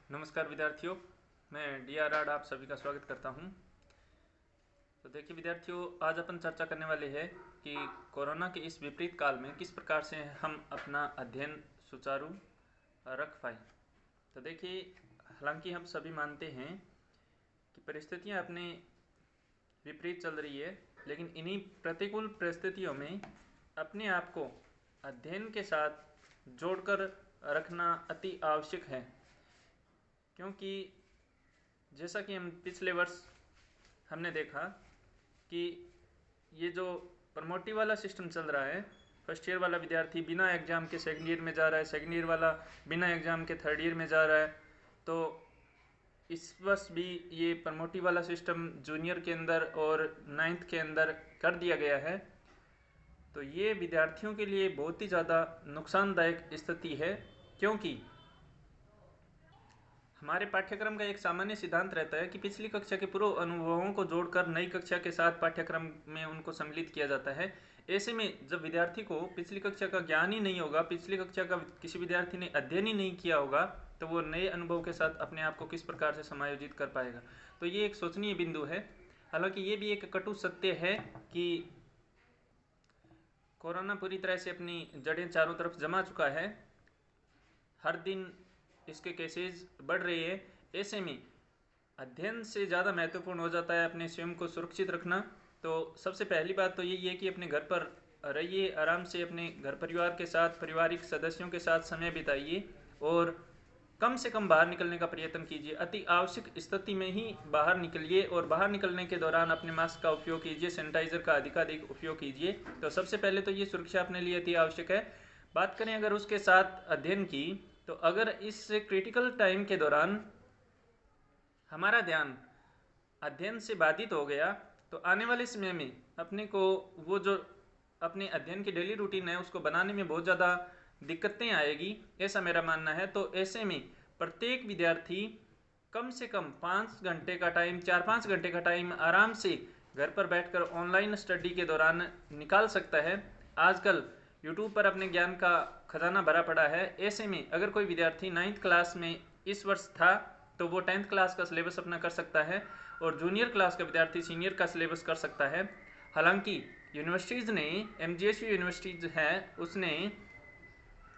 नमस्कार विद्यार्थियों, मैं DRR आप सभी का स्वागत करता हूं। तो देखिए विद्यार्थियों, आज अपन चर्चा करने वाले हैं कि कोरोना के इस विपरीत काल में किस प्रकार से हम अपना अध्ययन सुचारू रख पाए। तो देखिए, हालांकि हम सभी मानते हैं कि परिस्थितियां अपने विपरीत चल रही है, लेकिन इन्हीं प्रतिकूल परिस्थितियों में अपने आप को अध्ययन के साथ जोड़कर रखना अति आवश्यक है, क्योंकि जैसा कि हम पिछले वर्ष हमने देखा कि ये जो प्रमोटिव वाला सिस्टम चल रहा है, फर्स्ट ईयर वाला विद्यार्थी बिना एग्ज़ाम के सेकंड ईयर में जा रहा है, सेकंड ईयर वाला बिना एग्ज़ाम के थर्ड ईयर में जा रहा है। तो इस वर्ष भी ये प्रमोटिव वाला सिस्टम जूनियर के अंदर और नाइन्थ के अंदर कर दिया गया है। तो ये विद्यार्थियों के लिए बहुत ही ज़्यादा नुकसानदायक स्थिति है, क्योंकि हमारे पाठ्यक्रम का एक सामान्य सिद्धांत रहता है कि पिछली कक्षा के पूर्व अनुभवों को जोड़कर नई कक्षा के साथ पाठ्यक्रम में उनको सम्मिलित किया जाता है। ऐसे में जब विद्यार्थी को पिछली कक्षा का ज्ञान ही नहीं होगा, पिछली कक्षा का किसी विद्यार्थी ने अध्ययन ही नहीं किया होगा, तो वो नए अनुभव के साथ अपने आप को किस प्रकार से समायोजित कर पाएगा। तो ये एक सोचनीय बिंदु है। हालांकि ये भी एक कटु सत्य है कि कोरोना पूरी तरह से अपनी जड़ें चारों तरफ जमा चुका है। हर दिन इसके केसेस बढ़ रही है। ऐसे में अध्ययन से ज़्यादा महत्वपूर्ण हो जाता है अपने स्वयं को सुरक्षित रखना। तो सबसे पहली बात तो यही है कि अपने घर पर रहिए, आराम से अपने घर परिवार के साथ, पारिवारिक सदस्यों के साथ समय बिताइए और कम से कम बाहर निकलने का प्रयत्न कीजिए। अति आवश्यक स्थिति में ही बाहर निकलिए और बाहर निकलने के दौरान अपने मास्क का उपयोग कीजिए, सैनिटाइजर का अधिकाधिक उपयोग कीजिए। तो सबसे पहले तो ये सुरक्षा अपने लिए अति आवश्यक है। बात करें अगर उसके साथ अध्ययन की, तो अगर इस क्रिटिकल टाइम के दौरान हमारा ध्यान अध्ययन से बाधित हो गया, तो आने वाले समय में अपने को वो जो अपने अध्ययन की डेली रूटीन है उसको बनाने में बहुत ज़्यादा दिक्कतें आएगी, ऐसा मेरा मानना है। तो ऐसे में प्रत्येक विद्यार्थी कम से कम 5 घंटे का टाइम, 4-5 घंटे का टाइम आराम से घर पर बैठकर ऑनलाइन स्टडी के दौरान निकाल सकता है। आजकल यूट्यूब पर अपने ज्ञान का खजाना भरा पड़ा है। ऐसे में अगर कोई विद्यार्थी 9th क्लास में इस वर्ष था, तो वो 10th क्लास का सिलेबस अपना कर सकता है और जूनियर क्लास का विद्यार्थी सीनियर का सिलेबस कर सकता है। हालांकि यूनिवर्सिटीज़ ने, MGSU यूनिवर्सिटीज़ है, उसने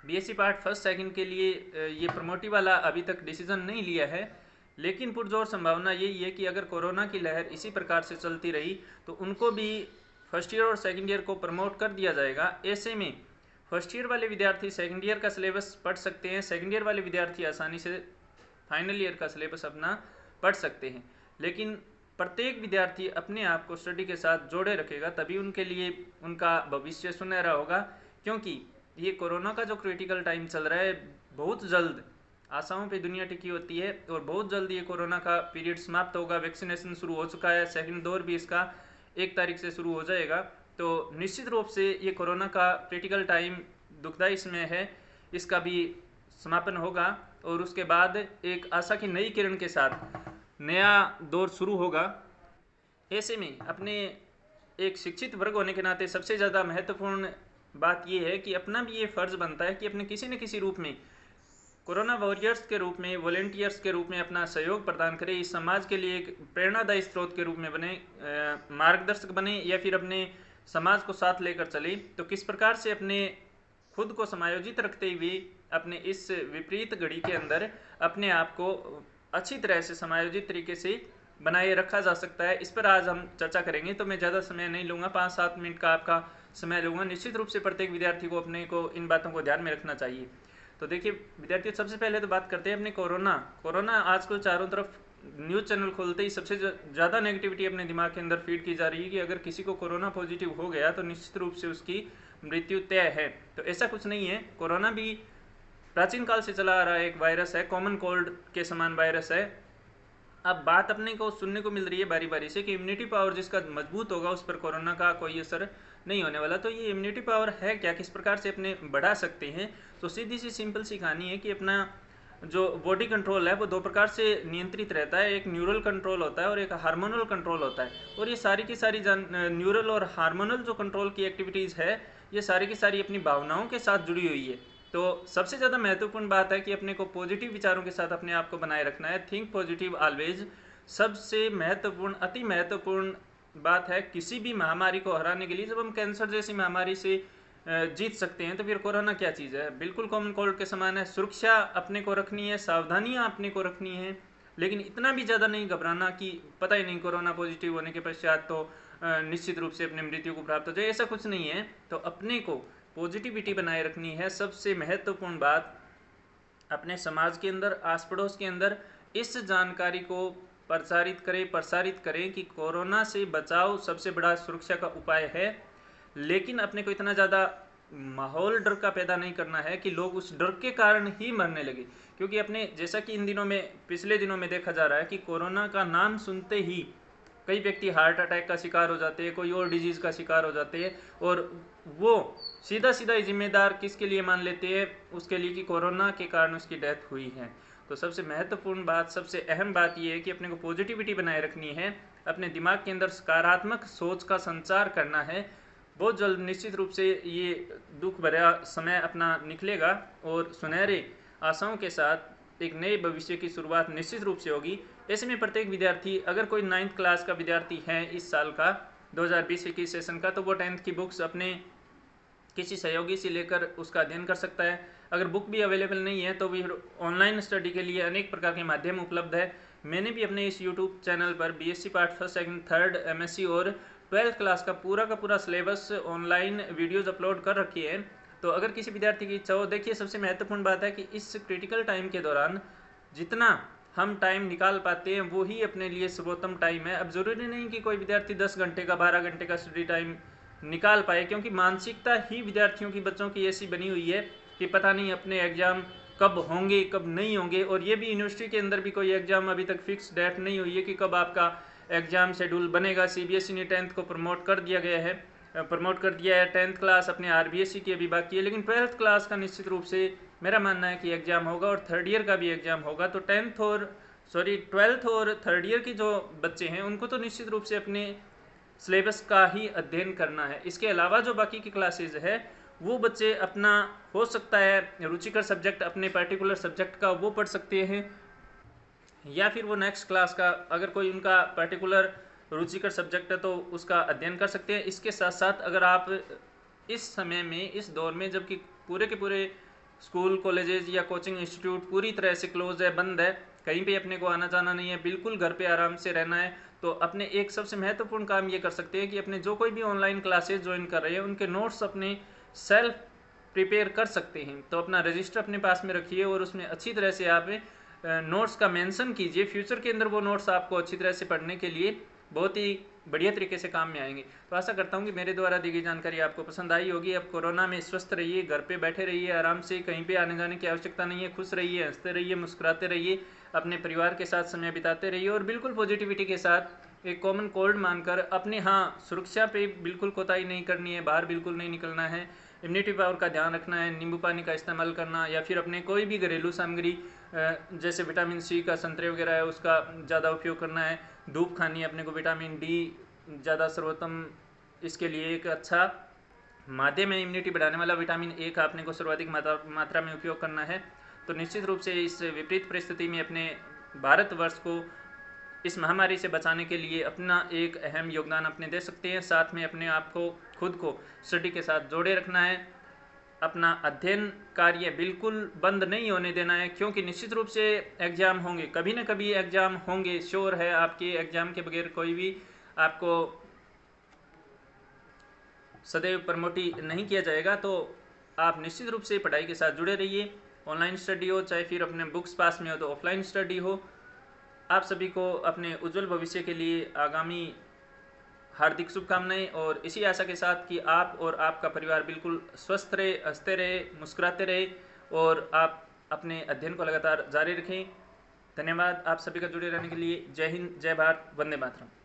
BSc पार्ट फर्स्ट सेकंड के लिए ये प्रमोटिव वाला अभी तक डिसीजन नहीं लिया है, लेकिन पुरजोर संभावना यही है कि अगर कोरोना की लहर इसी प्रकार से चलती रही तो उनको भी फर्स्ट ईयर और सेकंड ईयर को प्रमोट कर दिया जाएगा। ऐसे में फर्स्ट ईयर वाले विद्यार्थी सेकंड ईयर का सिलेबस पढ़ सकते हैं, सेकंड ईयर वाले विद्यार्थी आसानी से फाइनल ईयर का सिलेबस अपना पढ़ सकते हैं। लेकिन प्रत्येक विद्यार्थी अपने आप को स्टडी के साथ जोड़े रखेगा, तभी उनके लिए उनका भविष्य सुनहरा होगा। क्योंकि ये कोरोना का जो क्रिटिकल टाइम चल रहा है, बहुत जल्द आशाओं पे दुनिया टिकी होती है और बहुत जल्द ये कोरोना का पीरियड समाप्त होगा। वैक्सीनेशन शुरू हो चुका है, सेकंड दौर भी इसका 1 तारीख से शुरू हो जाएगा। तो निश्चित रूप से ये कोरोना का क्रिटिकल टाइम दुखदायी समय है, इसका भी समापन होगा और उसके बाद एक आशा की नई किरण के साथ नया दौर शुरू होगा। ऐसे में अपने एक शिक्षित वर्ग होने के नाते सबसे ज़्यादा महत्वपूर्ण बात यह है कि अपना भी ये फ़र्ज़ बनता है कि अपने किसी न किसी रूप में कोरोना वॉरियर्स के रूप में, वॉलेंटियर्स के रूप में अपना सहयोग प्रदान करें, इस समाज के लिए एक प्रेरणादायी स्रोत के रूप में बने, मार्गदर्शक बने या फिर अपने समाज को साथ लेकर चले। तो किस प्रकार से अपने खुद को समायोजित रखते हुए अपने इस विपरीत घड़ी के अंदर अपने आप को अच्छी तरह से समायोजित तरीके से बनाए रखा जा सकता है, इस पर आज हम चर्चा करेंगे। तो मैं ज़्यादा समय नहीं लूँगा, 5-7 मिनट का आपका समय लूँगा। निश्चित रूप से प्रत्येक विद्यार्थी को अपने को इन बातों को ध्यान में रखना चाहिए। तो देखिए विद्यार्थियों, सबसे पहले तो बात करते हैं अपने कोरोना आजकल चारों तरफ न्यूज़ चैनल खोलते ही सबसे ज़्यादा नेगेटिविटी अपने दिमाग के अंदर फीड की जा रही है कि अगर किसी को कोरोना पॉजिटिव हो गया तो निश्चित रूप से उसकी मृत्यु तय है। तो ऐसा कुछ नहीं है। कोरोना भी प्राचीन काल से चला आ रहा है, एक वायरस है, कॉमन कोल्ड के समान वायरस है। अब बात अपने को सुनने को मिल रही है बारी बारी से कि इम्यूनिटी पावर जिसका मजबूत होगा उस पर कोरोना का कोई असर नहीं होने वाला। तो ये इम्यूनिटी पावर है क्या, किस प्रकार से अपने बढ़ा सकते हैं? तो सीधी सी सिंपल सी कहानी है कि अपना जो बॉडी कंट्रोल है वो 2 प्रकार से नियंत्रित रहता है। एक न्यूरल कंट्रोल होता है और एक हार्मोनल कंट्रोल होता है। और ये सारी की सारी न्यूरल और हार्मोनल जो कंट्रोल की एक्टिविटीज़ है, ये सारी की सारी अपनी भावनाओं के साथ जुड़ी हुई है। तो सबसे ज़्यादा महत्वपूर्ण बात है कि अपने को पॉजिटिव विचारों के साथ अपने आप को बनाए रखना है। Think positive always. सबसे महत्वपूर्ण, अति महत्वपूर्ण बात है किसी भी महामारी को हराने के लिए। जब हम कैंसर जैसी महामारी से जीत सकते हैं तो फिर कोरोना क्या चीज़ है, बिल्कुल कॉमन कोल्ड के समान है। सुरक्षा अपने को रखनी है, सावधानियां अपने को रखनी है, लेकिन इतना भी ज़्यादा नहीं घबराना कि पता ही नहीं कोरोना पॉजिटिव होने के पश्चात तो निश्चित रूप से अपने मृत्यु को प्राप्त हो जाए, ऐसा कुछ नहीं है। तो अपने को पॉजिटिविटी बनाए रखनी है। सबसे महत्वपूर्ण बात, अपने समाज के अंदर, आस पड़ोस के अंदर इस जानकारी को प्रसारित करें कि कोरोना से बचाव सबसे बड़ा सुरक्षा का उपाय है। लेकिन अपने को इतना ज़्यादा माहौल डर का पैदा नहीं करना है कि लोग उस डर के कारण ही मरने लगे। क्योंकि अपने जैसा कि इन दिनों में, पिछले दिनों में देखा जा रहा है कि कोरोना का नाम सुनते ही कई व्यक्ति हार्ट अटैक का शिकार हो जाते हैं, कोई और डिजीज़ का शिकार हो जाते हैं, और वो सीधा सीधा जिम्मेदार किसके लिए मान लेते हैं, उसके लिए कि कोरोना के कारण उसकी डेथ हुई है। तो सबसे महत्वपूर्ण बात, सबसे अहम बात यह है कि अपने को पॉजिटिविटी बनाए रखनी है, अपने दिमाग के अंदर सकारात्मक सोच का संचार करना है। बहुत जल्द निश्चित रूप से ये दुख भरा समय अपना निकलेगा और सुनहरे आशाओं के साथ एक नए भविष्य की शुरुआत निश्चित रूप से होगी। ऐसे में प्रत्येक विद्यार्थी, अगर कोई 9th क्लास का विद्यार्थी है इस साल का 2020-21 सेशन का, तो वो 10th की बुक्स अपने किसी सहयोगी से लेकर उसका अध्ययन कर सकता है। अगर बुक भी अवेलेबल नहीं है तो भी ऑनलाइन स्टडी के लिए अनेक प्रकार के माध्यम उपलब्ध है। मैंने भी अपने इस यूट्यूब चैनल पर BSc part 1st, 2nd, 3rd, MSc और 12th क्लास का पूरा सिलेबस ऑनलाइन वीडियोज अपलोड कर रखी है। तो अगर किसी विद्यार्थी की इच्छा हो, देखिए सबसे महत्वपूर्ण बात है कि इस क्रिटिकल टाइम के दौरान जितना हम टाइम निकाल पाते हैं वो ही अपने लिए सर्वोत्तम टाइम है। अब ज़रूरी नहीं कि कोई विद्यार्थी 10 घंटे का, 12 घंटे का स्टडी टाइम निकाल पाए, क्योंकि मानसिकता ही विद्यार्थियों की, बच्चों की ऐसी बनी हुई है कि पता नहीं अपने एग्ज़ाम कब होंगे कब नहीं होंगे। और ये भी यूनिवर्सिटी के अंदर भी कोई एग्ज़ाम अभी तक फिक्स डेट नहीं हुई है कि कब आपका एग्ज़ाम शेड्यूल बनेगा। सीबीएसई ने 10th को प्रमोट कर दिया है। 10th क्लास अपने आरबीएसई की अभी बाकी है, लेकिन 12th क्लास का निश्चित रूप से मेरा मानना है कि एग्ज़ाम होगा और 3rd ईयर का भी एग्ज़ाम होगा। तो 12th और 3rd ईयर की जो बच्चे हैं उनको तो निश्चित रूप से अपने सिलेबस का ही अध्ययन करना है। इसके अलावा जो बाकी की क्लासेज है वो बच्चे अपना, हो सकता है रुचिकर सब्जेक्ट, अपने पर्टिकुलर सब्जेक्ट का वो पढ़ सकते हैं, या फिर वो नेक्स्ट क्लास का अगर कोई उनका पर्टिकुलर रुचिकर सब्जेक्ट है तो उसका अध्ययन कर सकते हैं। इसके साथ साथ अगर आप इस समय में, इस दौर में, जबकि पूरे के पूरे स्कूल, कॉलेजेस या कोचिंग इंस्टीट्यूट पूरी तरह से क्लोज है, बंद है, कहीं पे अपने को आना जाना नहीं है, बिल्कुल घर पे आराम से रहना है, तो अपने एक सबसे महत्वपूर्ण काम ये कर सकते हैं कि अपने जो कोई भी ऑनलाइन क्लासेस ज्वाइन कर रहे हैं उनके नोट्स अपने सेल्फ प्रिपेयर कर सकते हैं। तो अपना रजिस्टर अपने पास में रखिए और उसमें अच्छी तरह से आप नोट्स का मेंशन कीजिए। फ्यूचर के अंदर वो नोट्स आपको अच्छी तरह से पढ़ने के लिए बहुत ही बढ़िया तरीके से काम में आएंगे। तो आशा करता हूँ कि मेरे द्वारा दी गई जानकारी आपको पसंद आई होगी। अब कोरोना में स्वस्थ रहिए, घर पे बैठे रहिए आराम से, कहीं पे आने जाने की आवश्यकता नहीं है। खुश रहिए, हंसते रहिए, मुस्कुराते रहिए, अपने परिवार के साथ समय बिताते रहिए और बिल्कुल पॉजिटिविटी के साथ एक कॉमन कोल्ड मानकर अपने, हाँ, सुरक्षा पे बिल्कुल कोताही नहीं करनी है, बाहर बिल्कुल नहीं निकलना है, इम्यूनिटी पावर का ध्यान रखना है, नींबू पानी का इस्तेमाल करना, या फिर अपने कोई भी घरेलू सामग्री जैसे विटामिन सी का, संतरे वगैरह है, उसका ज़्यादा उपयोग करना है। धूप खानी है अपने को, विटामिन डी ज़्यादा सर्वोत्तम इसके लिए एक अच्छा माध्यम है। इम्यूनिटी बढ़ाने वाला विटामिन ए का अपने को सर्वाधिक मात्रा में उपयोग करना है। तो निश्चित रूप से इस विपरीत परिस्थिति में अपने भारतवर्ष को इस महामारी से बचाने के लिए अपना एक अहम योगदान अपने दे सकते हैं। साथ में अपने आप को, खुद को स्टडी के साथ जोड़े रखना है, अपना अध्ययन कार्य बिल्कुल बंद नहीं होने देना है, क्योंकि निश्चित रूप से एग्ज़ाम होंगे, कभी ना कभी एग्ज़ाम होंगे, श्योर है। आपके एग्ज़ाम के बगैर कोई भी आपको सदैव प्रमोटी नहीं किया जाएगा। तो आप निश्चित रूप से पढ़ाई के साथ जुड़े रहिए, ऑनलाइन स्टडी हो चाहे फिर अपने बुक्स पास में हो तो ऑफलाइन स्टडी हो। आप सभी को अपने उज्जवल भविष्य के लिए आगामी हार्दिक शुभकामनाएं, और इसी आशा के साथ कि आप और आपका परिवार बिल्कुल स्वस्थ रहे, हंसते रहे, मुस्कुराते रहे और आप अपने अध्ययन को लगातार जारी रखें। धन्यवाद आप सभी का जुड़े रहने के लिए। जय हिंद, जय भारत, वंदे मातरम।